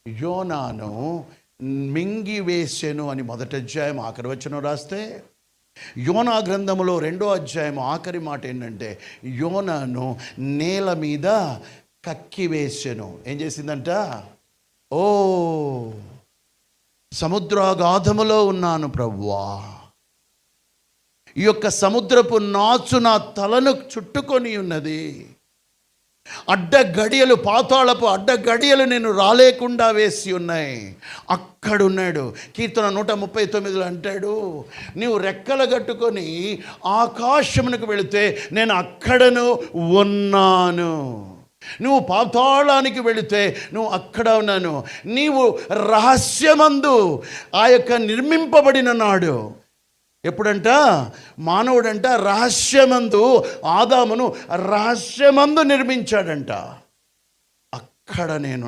యోనాను మింగివేసెను అని మొదటి అధ్యాయం ఆఖరి వచనం రాస్తే, యోనా గ్రంథములో 2వ అధ్యాయం ఆఖరి మాట ఏంటంటే యోనాను నేల మీద కక్కివేసెను. ఏం చేసిందంట? ఓ సముద్రాగాధములో ఉన్నాను ప్రభువా, ఈ యొక్క సముద్రపు నాచు నా తలను చుట్టుకొని ఉన్నది, అడ్డగడియలు, పాతాళపు అడ్డగడియలు నేను రాలేకుండా వేసి ఉన్నాయి. అక్కడున్నాడు. కీర్తన 139లో అంటాడు, నీవు రెక్కలు కట్టుకొని ఆకాశమునకు వెళితే నేను అక్కడను ఉన్నాను. నువ్వు పాతాళానికి వెళితే నువ్వు అక్కడ ఉన్నాను. నీవు రహస్యమందు ఆ యొక్క నిర్మింపబడిన నాడు, ఎప్పుడంట మానవుడంట రహస్యమందు ఆదామును రహస్యమందు నిర్మించాడంట. అక్కడ నేను